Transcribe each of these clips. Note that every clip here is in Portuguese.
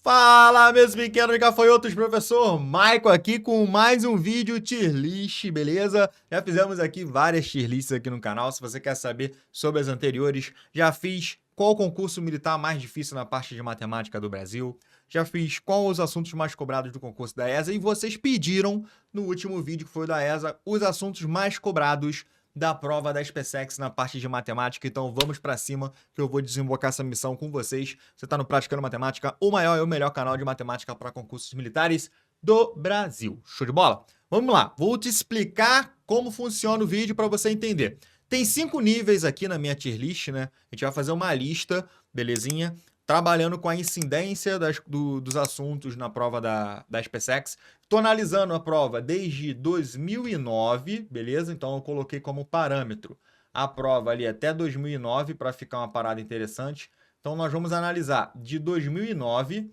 Fala, meus pequenos gafanhotos, professor Michael aqui com mais um vídeo tier list, beleza? Já fizemos aqui várias tier lists aqui no canal, se você quer saber sobre as anteriores, já fiz qual o concurso militar mais difícil na parte de matemática do Brasil, já fiz qual os assuntos mais cobrados do concurso da ESA e vocês pediram no último vídeo que foi da ESA os assuntos mais cobrados da prova da SpaceX na parte de matemática, então vamos pra cima que eu vou desembocar essa missão com vocês. Você tá no Praticando Matemática, o maior e o melhor canal de matemática para concursos militares do Brasil. Show de bola? Vamos lá, vou te explicar como funciona o vídeo para você entender. Tem 5 níveis aqui na minha tier list, né? A gente vai fazer uma lista, belezinha? Trabalhando com a incidência dos assuntos na prova da SpaceX. Estou analisando a prova desde 2009, beleza? Então eu coloquei como parâmetro a prova ali até 2009 para ficar uma parada interessante. Então nós vamos analisar de 2009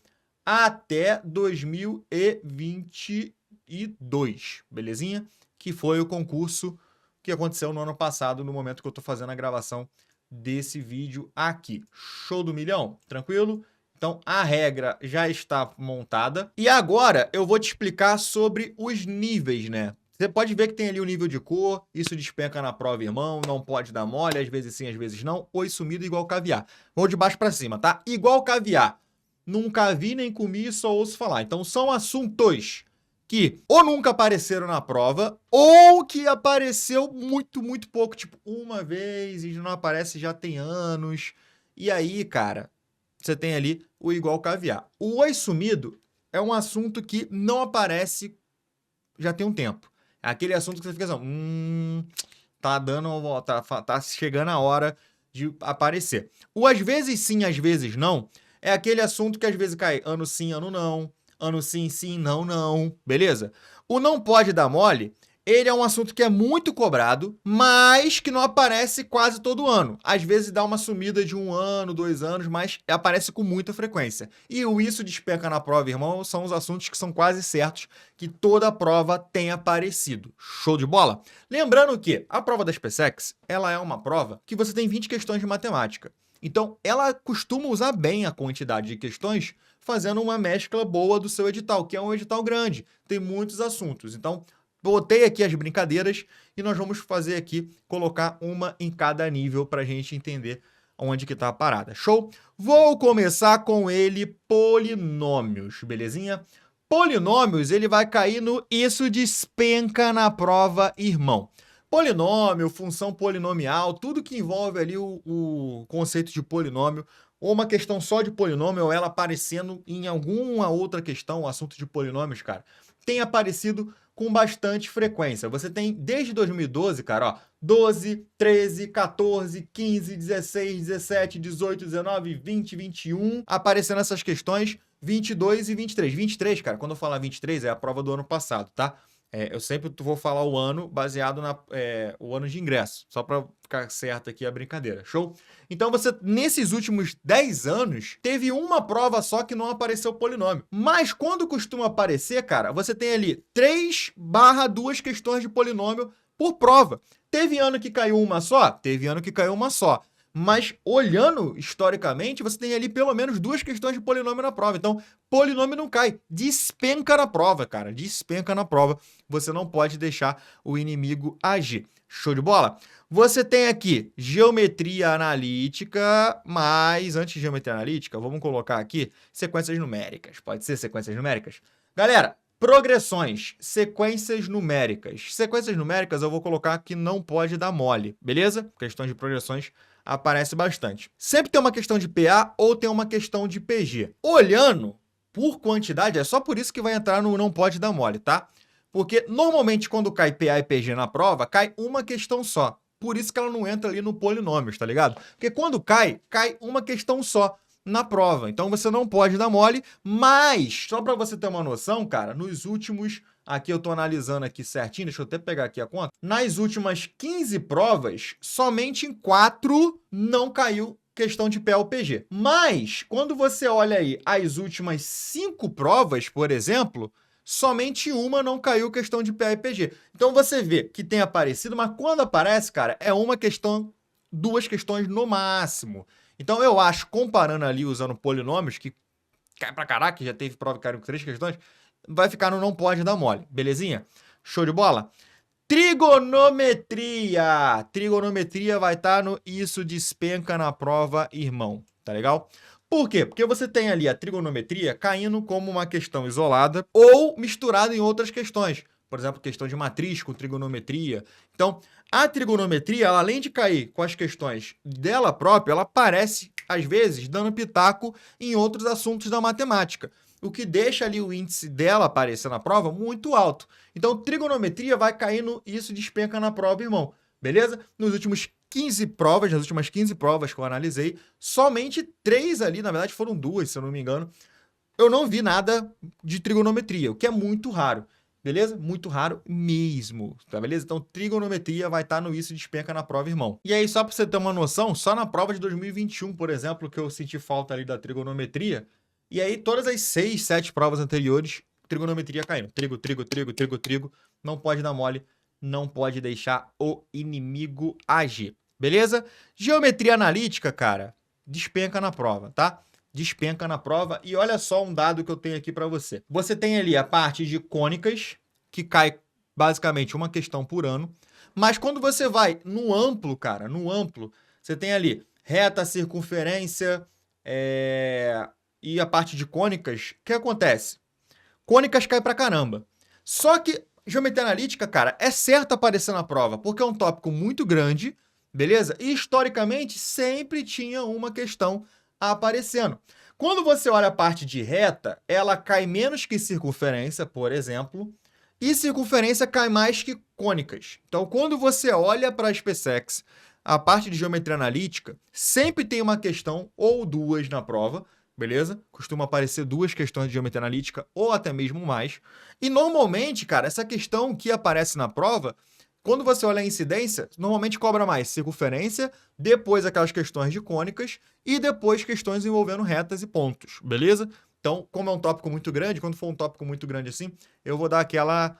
até 2022, belezinha? Que foi o concurso que aconteceu no ano passado, no momento que eu estou fazendo a gravação desse vídeo aqui. Show do milhão? Tranquilo? Então, a regra já está montada. E agora, eu vou te explicar sobre os níveis, né? Você pode ver que tem ali o nível de cor, isso despenca na prova, irmão, não pode dar mole, às vezes sim, às vezes não. Oi sumido igual caviar. Vou de baixo para cima, tá? Igual caviar. Nunca vi, nem comi, só ouço falar. Então, são assuntos que ou nunca apareceram na prova, ou que apareceu muito, muito pouco, tipo, uma vez e não aparece já tem anos. E aí, cara, você tem ali o igual caviar. O oi sumido é um assunto que não aparece já tem um tempo. É aquele assunto que você fica assim, tá dando, tá chegando a hora de aparecer. O às vezes sim, às vezes não, é aquele assunto que às vezes cai ano sim, ano não. Ano sim, sim, não, não, beleza? O não pode dar mole, ele é um assunto que é muito cobrado, mas que não aparece quase todo ano. Às vezes dá uma sumida de 1 ano, 2 anos, mas aparece com muita frequência. E o isso despenca na prova, irmão, são os assuntos que são quase certos que toda a prova tem aparecido. Show de bola? Lembrando que a prova da SpaceX, ela é uma prova que você tem 20 questões de matemática. Então, ela costuma usar bem a quantidade de questões fazendo uma mescla boa do seu edital, que é um edital grande, tem muitos assuntos. Então, botei aqui as brincadeiras e nós vamos fazer aqui, colocar uma em cada nível para a gente entender onde que está a parada. Show? Vou começar com ele, polinômios, belezinha? Polinômios, ele vai cair no isso despenca na prova, irmão. Polinômio, função polinomial, tudo que envolve ali o conceito de polinômio, ou uma questão só de polinômio, ou ela aparecendo em alguma outra questão, o assunto de polinômios, cara, tem aparecido com bastante frequência. Você tem desde 2012, cara, ó, 12, 13, 14, 15, 16, 17, 18, 19, 20, 21, aparecendo essas questões, 22 e 23. 23, cara, quando eu falar 23, é a prova do ano passado, tá? Eu sempre vou falar o ano baseado o ano de ingresso, só para ficar certo aqui a brincadeira, show? Então você, nesses últimos 10 anos, teve uma prova só que não apareceu polinômio. Mas quando costuma aparecer, cara, você tem ali 3/2 questões de polinômio por prova. Teve ano que caiu uma só? Teve ano que caiu uma só. Mas olhando historicamente, você tem ali pelo menos 2 questões de polinômio na prova. Então, polinômio não cai, despenca na prova, cara, despenca na prova. Você não pode deixar o inimigo agir. Show de bola? Você tem aqui geometria analítica, mas antes de geometria analítica, vamos colocar aqui sequências numéricas. Pode ser sequências numéricas? Galera, progressões, sequências numéricas. Sequências numéricas eu vou colocar que não pode dar mole, beleza? Questões de progressões aparece bastante. Sempre tem uma questão de PA ou tem uma questão de PG. Olhando por quantidade, é só por isso que vai entrar no não pode dar mole, tá? Porque normalmente quando cai PA e PG na prova, cai uma questão só. Por isso que ela não entra ali no polinômios, tá ligado? Porque quando cai uma questão só na prova. Então você não pode dar mole, mas só para você ter uma noção, cara, nos últimos, aqui eu tô analisando aqui certinho, deixa eu até pegar aqui a conta. Nas últimas 15 provas, somente em 4 não caiu questão de PA ou PG. Mas quando você olha aí as últimas 5 provas, por exemplo, somente uma não caiu questão de PA e PG. Então você vê que tem aparecido, mas quando aparece, cara, é uma questão, 2 questões no máximo. Então eu acho, comparando ali, usando polinômios, que cai pra caraca, já teve prova que caiu com 3 questões, vai ficar no não pode dar mole, belezinha? Show de bola? Trigonometria! Trigonometria vai estar no isso despenca na prova, irmão, tá legal? Por quê? Porque você tem ali a trigonometria caindo como uma questão isolada ou misturada em outras questões. Por exemplo, questão de matriz com trigonometria. Então, a trigonometria, ela, além de cair com as questões dela própria, ela aparece, às vezes, dando pitaco em outros assuntos da matemática, o que deixa ali o índice dela aparecer na prova muito alto. Então, trigonometria vai cair no isso despenca na prova, irmão. Beleza? Nos últimos 15 provas, nas últimas 15 provas que eu analisei, somente 3 ali, na verdade foram 2, se eu não me engano, eu não vi nada de trigonometria, o que é muito raro. Beleza? Muito raro mesmo, tá beleza? Então, trigonometria vai estar no isso despenca na prova, irmão. E aí, só para você ter uma noção, só na prova de 2021, por exemplo, que eu senti falta ali da trigonometria, e aí todas as 6, 7 provas anteriores, trigonometria caindo. Trigo, não pode dar mole, não pode deixar o inimigo agir, beleza? Geometria analítica, cara, despenca na prova, tá? Despenca na prova. E olha só um dado que eu tenho aqui para você. Você tem ali a parte de cônicas, que cai basicamente uma questão por ano. Mas quando você vai no amplo, cara, no amplo, você tem ali reta, circunferência e a parte de cônicas. O que acontece? Cônicas cai pra caramba. Só que geometria analítica, cara, é certo aparecer na prova, porque é um tópico muito grande, beleza? E historicamente sempre tinha uma questão aparecendo. Quando você olha a parte de reta, ela cai menos que circunferência, por exemplo, e circunferência cai mais que cônicas. Então, quando você olha para a SpaceX, a parte de geometria analítica, sempre tem uma questão ou 2 na prova, beleza? Costuma aparecer 2 questões de geometria analítica ou até mesmo mais. E normalmente, cara, essa questão que aparece na prova, quando você olha a incidência, normalmente cobra mais circunferência, depois aquelas questões de cônicas e depois questões envolvendo retas e pontos, beleza? Então, como é um tópico muito grande, quando for um tópico muito grande assim, eu vou dar aquela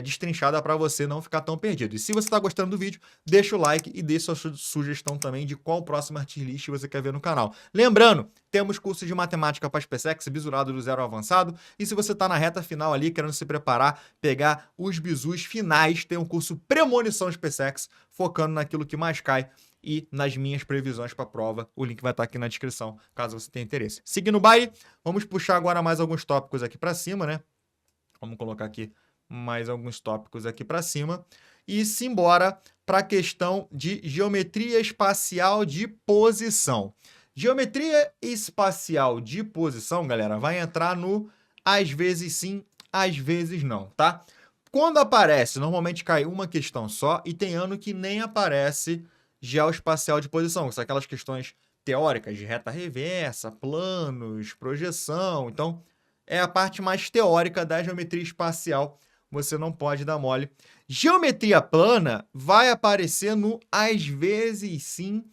destrinchada para você não ficar tão perdido. E se você está gostando do vídeo, deixa o like e deixa sua sugestão também de qual próxima tier list você quer ver no canal. Lembrando, temos curso de matemática para SpaceX, bisurado do zero ao avançado. E se você está na reta final ali, querendo se preparar, pegar os bisus finais, tem um curso Premonição SpaceX, focando naquilo que mais cai e nas minhas previsões para a prova. O link vai estar aqui na descrição, caso você tenha interesse. Seguindo o baile, vamos puxar agora mais alguns tópicos aqui para cima, né? Vamos colocar aqui mais alguns tópicos aqui para cima e simbora para a questão de geometria espacial de posição. Geometria espacial de posição, galera, vai entrar no às vezes sim, às vezes não, tá? Quando aparece, normalmente cai uma questão só e tem ano que nem aparece geoespacial de posição, que são aquelas questões teóricas de reta reversa, planos, projeção. Então, é a parte mais teórica da geometria espacial. Você não pode dar mole. Geometria plana vai aparecer no às vezes sim,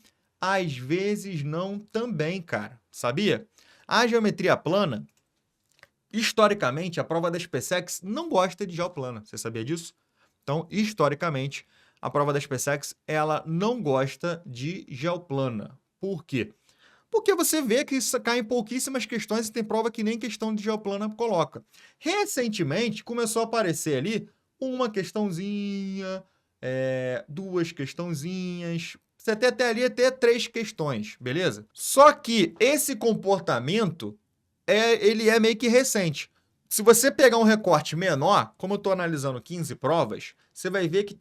às vezes não também, cara. Sabia? A geometria plana, historicamente, a prova da SpaceX não gosta de geoplana. Você sabia disso? Então, historicamente, a prova da SpaceX, ela não gosta de geoplana. Por quê? Porque você vê que isso cai em pouquíssimas questões e tem prova que nem questão de geoplana coloca. Recentemente, começou a aparecer ali uma questãozinha, 2 questãozinhas, você até ali até 3 questões, beleza? Só que esse comportamento, ele é meio que recente. Se você pegar um recorte menor, como eu estou analisando 15 provas, você vai ver que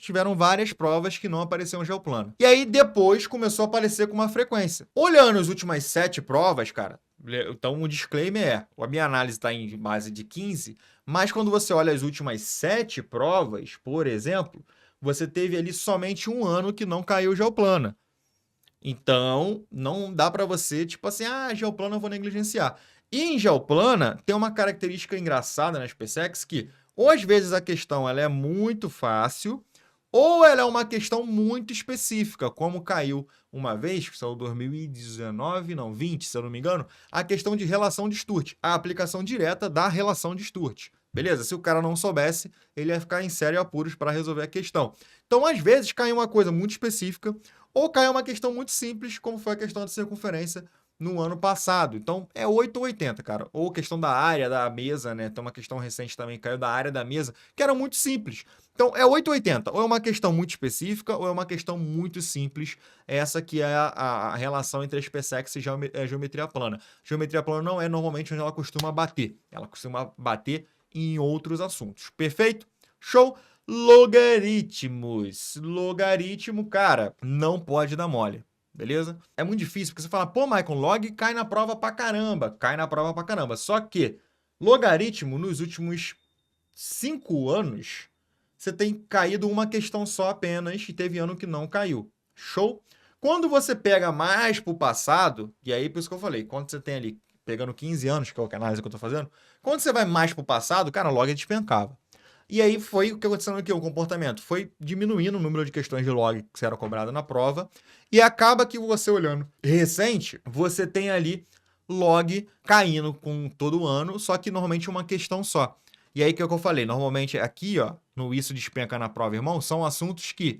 tiveram várias provas que não apareceram geoplano. E aí depois começou a aparecer com uma frequência. Olhando as últimas 7 provas, cara, então o disclaimer a minha análise está em base de 15, mas quando você olha as últimas 7 provas, por exemplo, você teve ali somente um ano que não caiu geoplana. Então, não dá para você, tipo assim, geoplana eu vou negligenciar. E em geoplana, tem uma característica engraçada na SpaceX que, ou às vezes a questão ela é muito fácil, ou ela é uma questão muito específica, como caiu uma vez, que saiu 2019, não, 20, se eu não me engano, a questão de relação de Sturt, a aplicação direta da relação de Sturt. Beleza? Se o cara não soubesse, ele ia ficar em sério apuros para resolver a questão. Então, às vezes, cai uma coisa muito específica, ou cai uma questão muito simples, como foi a questão de circunferência no ano passado. Então, é 8 ou 80, cara. Ou questão da área da mesa, né? Tem uma questão recente também que caiu da área da mesa, que era muito simples. Então, é 8 ou 80. Ou é uma questão muito específica, ou é uma questão muito simples. Essa que é a relação entre a SpaceX e a geometria plana. Geometria plana não é normalmente onde ela costuma bater. Ela costuma bater em outros assuntos. Perfeito? Show? Logaritmos. Logaritmo, cara, não pode dar mole. Beleza? É muito difícil, porque você fala, pô, Michael, log cai na prova pra caramba. Cai na prova pra caramba. Só que logaritmo, nos últimos 5 anos, você tem caído uma questão só apenas, e teve ano que não caiu. Show? Quando você pega mais pro passado, e aí por isso que eu falei, quando você tem ali, pegando 15 anos, que é a análise que eu tô fazendo, quando você vai mais pro passado, cara, log despencava. E aí foi o que aconteceu aqui, o comportamento. Foi diminuindo o número de questões de log que era cobrada na prova. E acaba que você olhando recente, você tem ali log caindo com todo ano, só que normalmente uma questão só. E aí que é o que eu falei, normalmente aqui, ó, no Isso Despenca na Prova, irmão, são assuntos que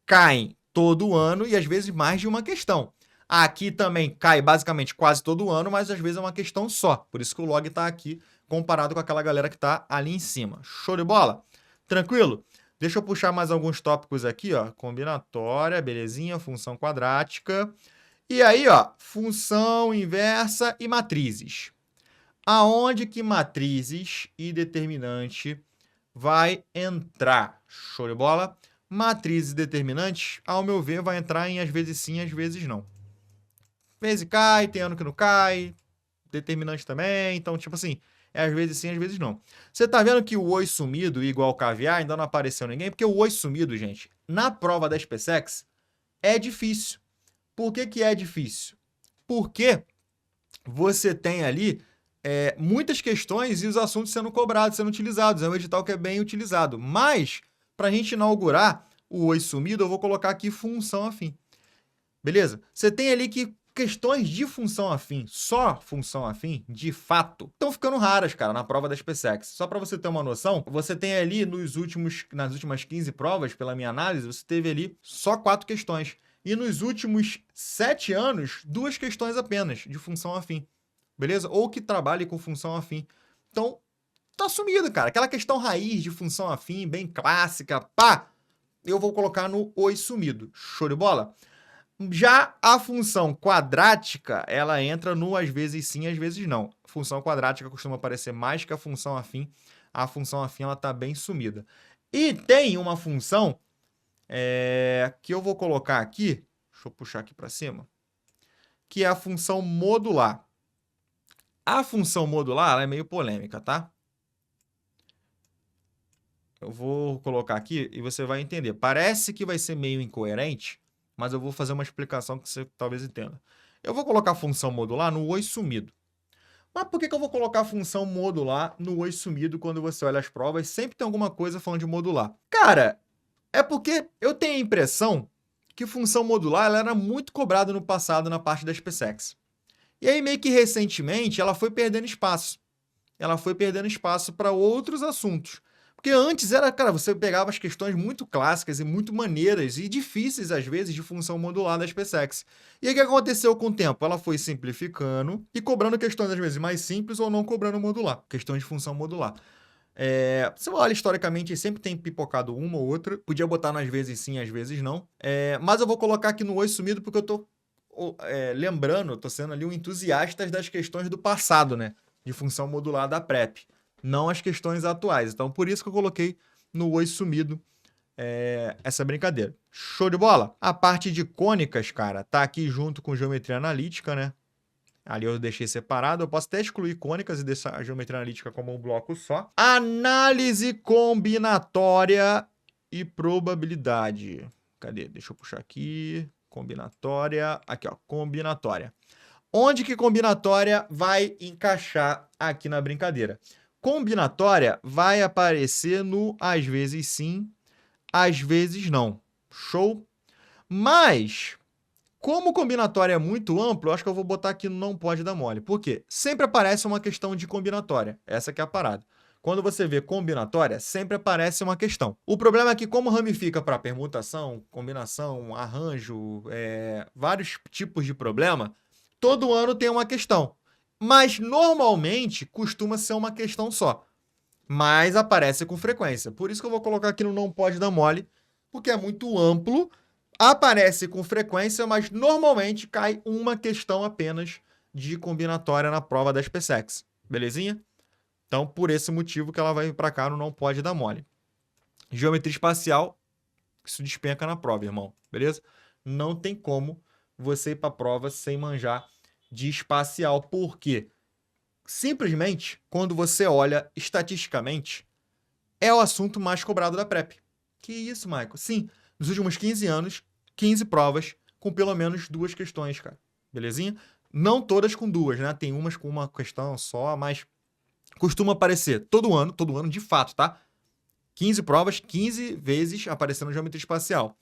caem todo ano e às vezes mais de uma questão. Aqui também cai basicamente quase todo ano, mas às vezes é uma questão só. Por isso que o log está aqui comparado com aquela galera que está ali em cima. Show de bola? Tranquilo? Deixa eu puxar mais alguns tópicos aqui, ó. Combinatória, belezinha, função quadrática. E aí, ó, função inversa e matrizes. Aonde que matrizes e determinante vai entrar? Show de bola? Matrizes e determinantes, ao meu ver, vai entrar em às vezes sim, às vezes não. Às vezes cai, tem ano que não cai, determinante também, então, tipo assim, é às vezes sim, às vezes não. Você tá vendo que o oi sumido igual caviar ainda não apareceu ninguém? Porque o oi sumido, gente, na prova da SpaceX, é difícil. Por que que é difícil? Porque você tem ali muitas questões e os assuntos sendo cobrados, sendo utilizados. É um edital que é bem utilizado. Mas, para a gente inaugurar o oi sumido, eu vou colocar aqui função afim. Beleza? Você tem ali que questões de função afim, só função afim, de fato, estão ficando raras, cara, na prova da SpaceX. Só para você ter uma noção, você tem ali nas últimas 15 provas, pela minha análise, você teve ali só 4 questões. E nos últimos 7 anos, 2 questões apenas de função afim. Beleza? Ou que trabalhe com função afim. Então, tá sumido, cara. Aquela questão raiz de função afim, bem clássica, pá, eu vou colocar no oi sumido. Show de bola? Já a função quadrática, ela entra no às vezes sim, às vezes não. A função quadrática costuma aparecer mais que a função afim. A função afim, ela tá bem sumida. E tem uma função que eu vou colocar aqui, deixa eu puxar aqui para cima, que é a função modular. A função modular, ela é meio polêmica, tá? Eu vou colocar aqui e você vai entender. Parece que vai ser meio incoerente, mas eu vou fazer uma explicação que você talvez entenda. Eu vou colocar a função modular no oi sumido. Mas por que eu vou colocar a função modular no oi sumido quando você olha as provas? Sempre tem alguma coisa falando de modular. Cara, é porque eu tenho a impressão que função modular ela era muito cobrada no passado na parte da SpaceX. E aí, meio que recentemente, ela foi perdendo espaço. Ela foi perdendo espaço para outros assuntos. Porque antes era, cara, você pegava as questões muito clássicas e muito maneiras e difíceis, às vezes, de função modular da SpaceX. E aí o que aconteceu com o tempo? Ela foi simplificando e cobrando questões, às vezes, mais simples ou não cobrando modular. Questões de função modular. Você olha historicamente, sempre tem pipocado uma ou outra. Podia botar no às vezes sim, às vezes não. Mas eu vou colocar aqui no oi sumido porque eu tô lembrando, eu tô sendo ali um entusiasta das questões do passado, né? De função modular da PrEP. Não as questões atuais. Então, por isso que eu coloquei no oi sumido essa brincadeira. Show de bola? A parte de cônicas, cara, tá aqui junto com geometria analítica, né? Ali eu deixei separado. Eu posso até excluir cônicas e deixar a geometria analítica como um bloco só. Análise combinatória e probabilidade. Cadê? Deixa eu puxar aqui. Combinatória. Aqui, ó. Combinatória. Onde que combinatória vai encaixar aqui na brincadeira? Combinatória vai aparecer no às vezes sim, às vezes não. Show? Mas, como combinatória é muito amplo, eu acho que eu vou botar aqui no não pode dar mole. Por quê? Sempre aparece uma questão de combinatória. Essa que é a parada. Quando você vê combinatória, sempre aparece uma questão. O problema é que como ramifica para permutação, combinação, arranjo, vários tipos de problema, todo ano tem uma questão. Mas normalmente costuma ser uma questão só. Mas aparece com frequência. Por isso que eu vou colocar aqui no não pode dar mole, porque é muito amplo. Aparece com frequência, mas normalmente cai uma questão apenas de combinatória na prova da SpaceX. Belezinha? Então, por esse motivo que ela vai vir para cá no não pode dar mole. Geometria espacial, isso despenca na prova, irmão. Beleza? Não tem como você ir para a prova sem manjar de espacial. Por quê? Simplesmente, quando você olha estatisticamente, é o assunto mais cobrado da PrEP. Que isso, Michael? Sim, nos últimos 15 anos, 15 provas com pelo menos 2 questões, cara. Belezinha? Não todas com 2, né? Tem umas com uma questão só, mas costuma aparecer todo ano de fato, tá? 15 provas, 15 vezes aparecendo geometria espacial.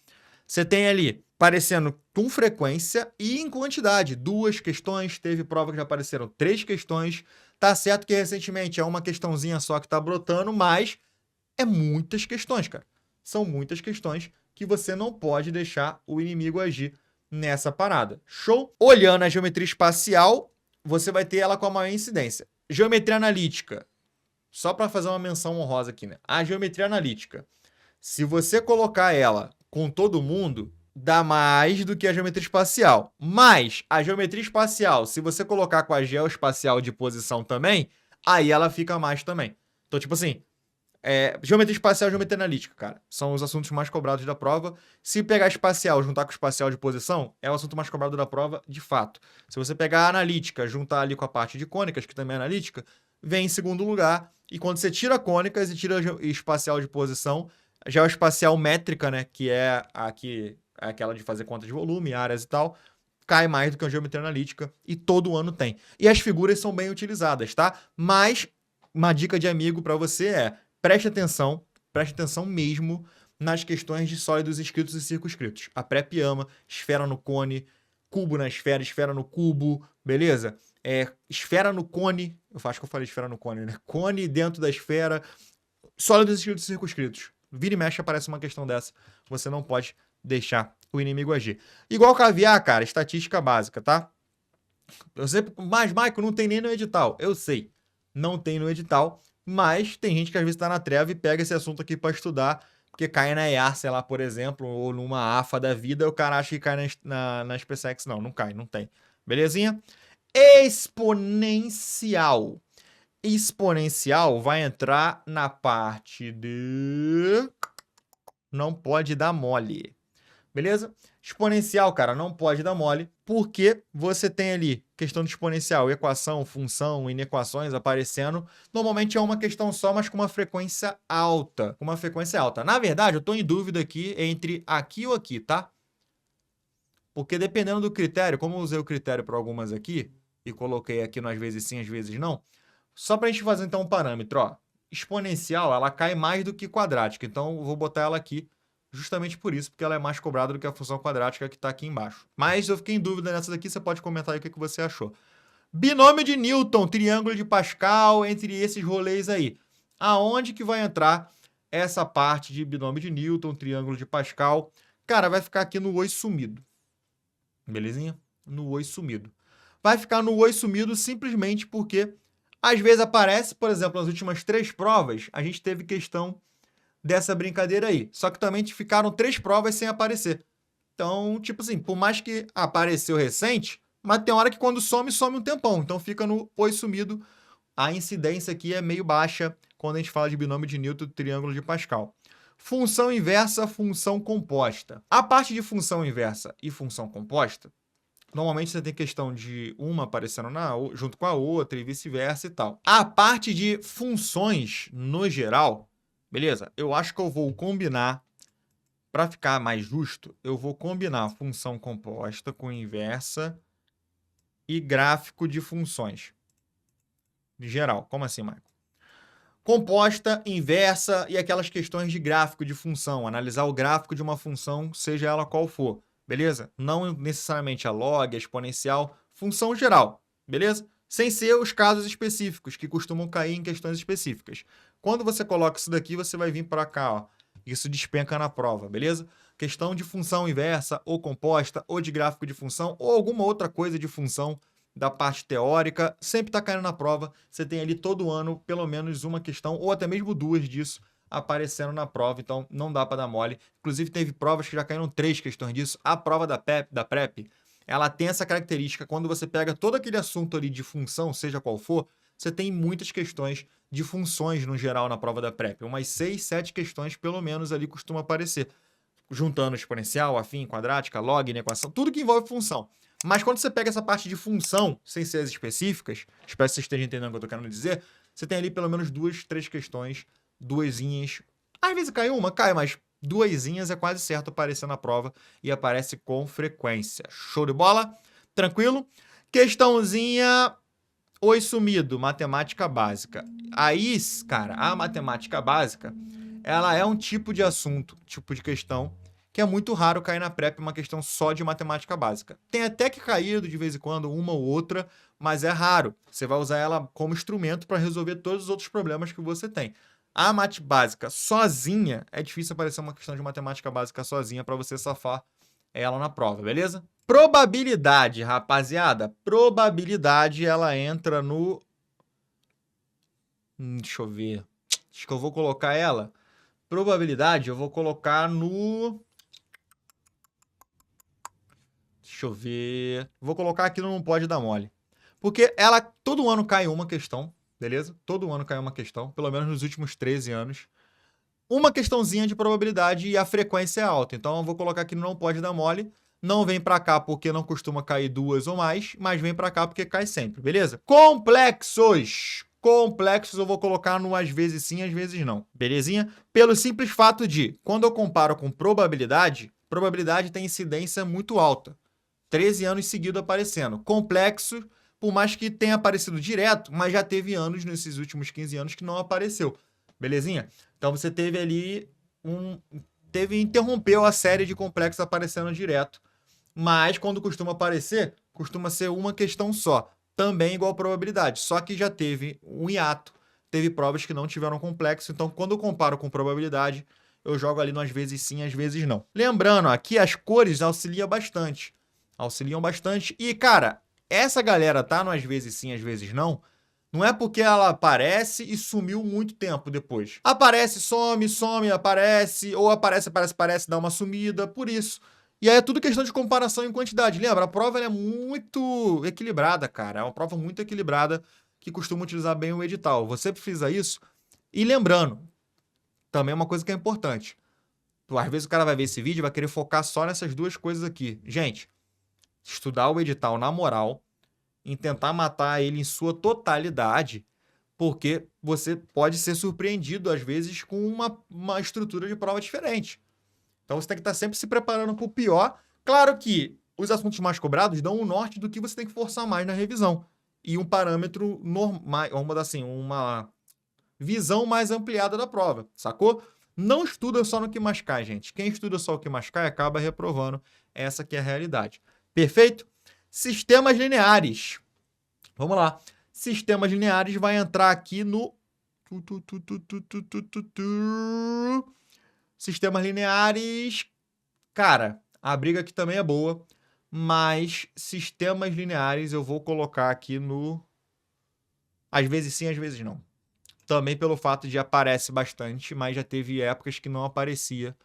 Você tem ali aparecendo com frequência e em quantidade. 2 questões, teve prova que já apareceram 3 questões. Tá certo que recentemente é uma questãozinha só que tá brotando, mas é muitas questões, cara. São muitas questões que você não pode deixar o inimigo agir nessa parada. Show? Olhando a geometria espacial, você vai ter ela com a maior incidência. Geometria analítica. Só para fazer uma menção honrosa aqui, né? A geometria analítica. Se você colocar ela com todo mundo, dá mais do que a geometria espacial. Mas a geometria espacial, se você colocar com a geoespacial de posição também, aí ela fica mais também. Então, tipo assim, geometria espacial e geometria analítica, cara, são os assuntos mais cobrados da prova. Se pegar espacial juntar com espacial de posição, é o assunto mais cobrado da prova, de fato. Se você pegar a analítica, juntar ali com a parte de cônicas, que também é analítica, vem em segundo lugar. E quando você tira cônicas e tira espacial de posição, já é o espacial métrica, né, que é aquela de fazer conta de volume, áreas e tal, cai mais do que a geometria analítica e todo ano tem. E as figuras são bem utilizadas, tá? Mas uma dica de amigo para você é: preste atenção mesmo nas questões de sólidos inscritos e circunscritos. A PrEP ama, esfera no cone, cubo na esfera, esfera no cubo, beleza? Esfera no cone, eu acho que eu falei esfera no cone, né? Cone dentro da esfera, sólidos inscritos e circunscritos. Vira e mexe aparece uma questão dessa, você não pode deixar o inimigo agir. Igual caviar, cara, estatística básica, tá? Mas, Michael, não tem nem no edital. Eu sei, não tem no edital, mas tem gente que às vezes tá na treva e pega esse assunto aqui para estudar, porque cai na EAR, sei lá, por exemplo, ou numa AFA da vida, o cara acha que cai na SpaceX. Não cai, não tem. Belezinha? Exponencial. Exponencial vai entrar na parte de... não pode dar mole. Beleza? Exponencial, cara, não pode dar mole, porque você tem ali questão de exponencial, equação, função, inequações aparecendo. Normalmente é uma questão só, mas com uma frequência alta. Com uma frequência alta. Na verdade, eu estou em dúvida aqui entre aqui ou aqui, tá? Porque dependendo do critério, como eu usei o critério para algumas aqui, e coloquei aqui no às vezes sim, às vezes não, só para a gente fazer então um parâmetro, ó. Exponencial, ela cai mais do que quadrática, então eu vou botar ela aqui justamente por isso, porque ela é mais cobrada do que a função quadrática que está aqui embaixo. Mas eu fiquei em dúvida nessa daqui, você pode comentar aí o que você achou. Binômio de Newton, triângulo de Pascal, entre esses rolês aí. Aonde que vai entrar essa parte de binômio de Newton, triângulo de Pascal? Cara, vai ficar aqui no oi sumido. Belezinha? No oi sumido. Vai ficar no oi sumido simplesmente porque às vezes aparece, por exemplo, nas últimas 3 provas, a gente teve questão dessa brincadeira aí. Só que também ficaram 3 provas sem aparecer. Então, tipo assim, por mais que apareceu recente, mas tem hora que quando some um tempão. Então fica no oi sumido. A incidência aqui é meio baixa quando a gente fala de binômio de Newton, triângulo de Pascal. Função inversa, função composta. A parte de função inversa e função composta, normalmente você tem questão de uma aparecendo junto com a outra e vice-versa e tal. A parte de funções, no geral, beleza? Eu acho que eu vou combinar, para ficar mais justo, eu vou combinar função composta com inversa e gráfico de funções. De geral. Como assim, Michael? Composta, inversa e aquelas questões de gráfico de função. Analisar o gráfico de uma função, seja ela qual for. Beleza? Não necessariamente a log, a exponencial, função geral. Beleza? Sem ser os casos específicos, que costumam cair em questões específicas. Quando você coloca isso daqui, você vai vir para cá, ó. Isso despenca na prova, beleza? questão de função inversa, ou composta, ou de gráfico de função, ou alguma outra coisa de função da parte teórica, sempre está caindo na prova. Você tem ali todo ano pelo menos uma questão, ou até mesmo duas disso, aparecendo na prova, então não dá para dar mole. Inclusive, teve provas que já caíram 3 questões disso. A prova da PrEP, ela tem essa característica, quando você pega todo aquele assunto ali de função, seja qual for, você tem muitas questões de funções no geral na prova da PrEP. Umas 6, 7 questões, pelo menos, ali costuma aparecer. Juntando exponencial, afim, quadrática, log, equação, tudo que envolve função. Mas quando você pega essa parte de função, sem ser as específicas, espero que você esteja entendendo o que eu estou querendo dizer, você tem ali pelo menos 2, 3 questões, duasinhas. Às vezes cai uma, cai, mas duasinhas é quase certo aparecer na prova e aparece com frequência. Show de bola? Tranquilo? Questãozinha... Oi sumido, matemática básica. Aí, cara, a matemática básica, ela é um tipo de assunto, tipo de questão, que é muito raro cair na PrEP uma questão só de matemática básica. Tem até que caído de vez em quando uma ou outra, mas é raro. Você vai usar ela como instrumento para resolver todos os outros problemas que você tem. A mate básica sozinha, é difícil aparecer uma questão de matemática básica sozinha para você safar ela na prova, beleza? Probabilidade, rapaziada. Probabilidade, ela entra no... deixa eu ver. Acho que eu vou colocar ela. Probabilidade, eu vou colocar no... deixa eu ver. Vou colocar aqui no Não Pode Dar Mole. Porque ela, todo ano cai uma questão, beleza? Todo ano cai uma questão, pelo menos nos últimos 13 anos. Uma questãozinha de probabilidade e a frequência é alta. Então eu vou colocar aqui no Não Pode Dar Mole. Não vem pra cá porque não costuma cair 2 ou mais, mas vem pra cá porque cai sempre, beleza? Complexos. Complexos eu vou colocar no às vezes sim, às vezes não, belezinha? Pelo simples fato de, quando eu comparo com probabilidade, probabilidade tem incidência muito alta. 13 anos seguidos aparecendo. Complexo, por mais que tenha aparecido direto, mas já teve anos nesses últimos 15 anos que não apareceu. Belezinha? Então você teve ali interrompeu a série de complexos aparecendo direto. Mas quando costuma aparecer, costuma ser uma questão só. Também igual probabilidade. Só que já teve um hiato. Teve provas que não tiveram complexo. Então, quando eu comparo com probabilidade, eu jogo ali no às vezes sim, às vezes não. Lembrando, aqui as cores auxiliam bastante. Auxiliam bastante. E, cara, essa galera tá no às vezes sim, às vezes não. Não é porque ela aparece e sumiu muito tempo depois. Aparece, some, some, aparece, ou aparece, aparece, aparece, dá uma sumida, por isso. E aí é tudo questão de comparação em quantidade. Lembra, a prova é muito equilibrada, cara. É uma prova muito equilibrada que costuma utilizar bem o edital. Você frisa isso. E lembrando, também é uma coisa que é importante. Às vezes o cara vai ver esse vídeo e vai querer focar só nessas duas coisas aqui. Gente, estudar o edital na moral, em tentar matar ele em sua totalidade, porque você pode ser surpreendido, às vezes, com uma estrutura de prova diferente. Então você tem que estar sempre se preparando para o pior. Claro que os assuntos mais cobrados dão um norte do que você tem que forçar mais na revisão. E um parâmetro normal, vamos botar assim, uma visão mais ampliada da prova, sacou? Não estuda só no que mais cai, gente. Quem estuda só o que mais cai acaba reprovando. Essa que é a realidade. Perfeito? Sistemas lineares. Vamos lá. Sistemas lineares vai entrar aqui no... Sistemas lineares... Cara, a briga aqui também é boa, mas sistemas lineares eu vou colocar aqui no... às vezes sim, às vezes não. Também pelo fato de aparece bastante, mas já teve épocas que não aparecia.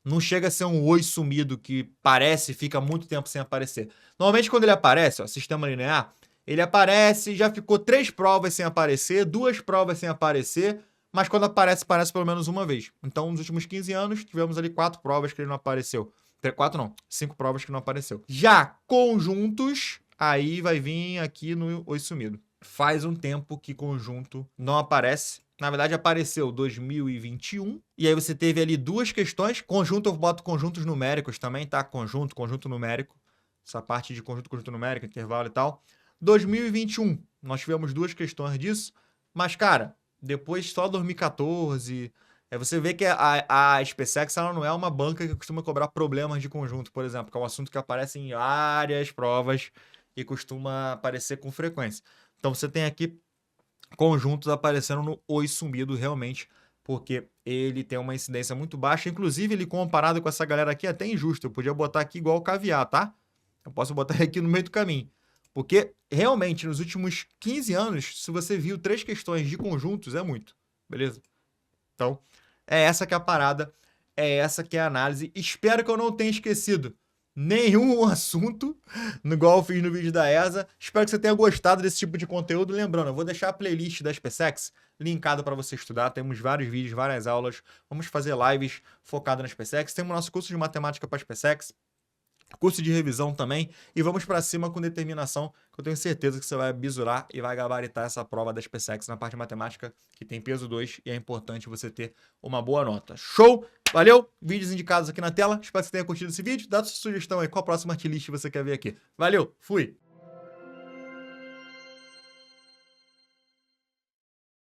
Não chega a ser um oi sumido que parece e fica muito tempo sem aparecer. Normalmente quando ele aparece, ó, sistema linear, ele aparece, já ficou 3 provas sem aparecer, 2 provas sem aparecer, mas quando aparece, aparece pelo menos uma vez. Então, nos últimos 15 anos, tivemos ali 4 provas que ele não apareceu. 4 não, 5 provas que não apareceu. Já conjuntos, aí vai vir aqui no oi sumido. Faz um tempo que conjunto não aparece. Na verdade, apareceu 2021. E aí você teve ali 2 questões. Conjunto, eu boto conjuntos numéricos também, tá? Conjunto, conjunto numérico. Essa parte de conjunto, conjunto numérico, intervalo e tal. 2021, nós tivemos 2 questões disso. Mas, cara, depois só 2014... Aí você vê que a SpaceX ela não é uma banca que costuma cobrar problemas de conjunto, por exemplo, que é um assunto que aparece em várias provas e costuma aparecer com frequência. Então você tem aqui conjuntos aparecendo no oi sumido, realmente porque ele tem uma incidência muito baixa. Inclusive, ele comparado com essa galera aqui é até injusto. Eu podia botar aqui igual o caviar, tá? Eu posso botar aqui no meio do caminho. Porque, realmente, nos últimos 15 anos, se você viu 3 questões de conjuntos, é muito. Beleza? Então, é essa que é a parada. É essa que é a análise. Espero que eu não tenha esquecido nenhum assunto, igual eu fiz no vídeo da ESA. Espero que você tenha gostado desse tipo de conteúdo. Lembrando, eu vou deixar a playlist da SpaceX linkada para você estudar. Temos vários vídeos, várias aulas. Vamos fazer lives focadas na SpaceX. Temos nosso curso de matemática para SpaceX, curso de revisão também, e vamos para cima com determinação, que eu tenho certeza que você vai bisurar e vai gabaritar essa prova da SpaceX na parte de matemática, que tem peso 2, e é importante você ter uma boa nota. Show? Valeu? Vídeos indicados aqui na tela. Espero que você tenha curtido esse vídeo. Dá sua sugestão aí, qual a próxima artlist você quer ver aqui. Valeu, fui!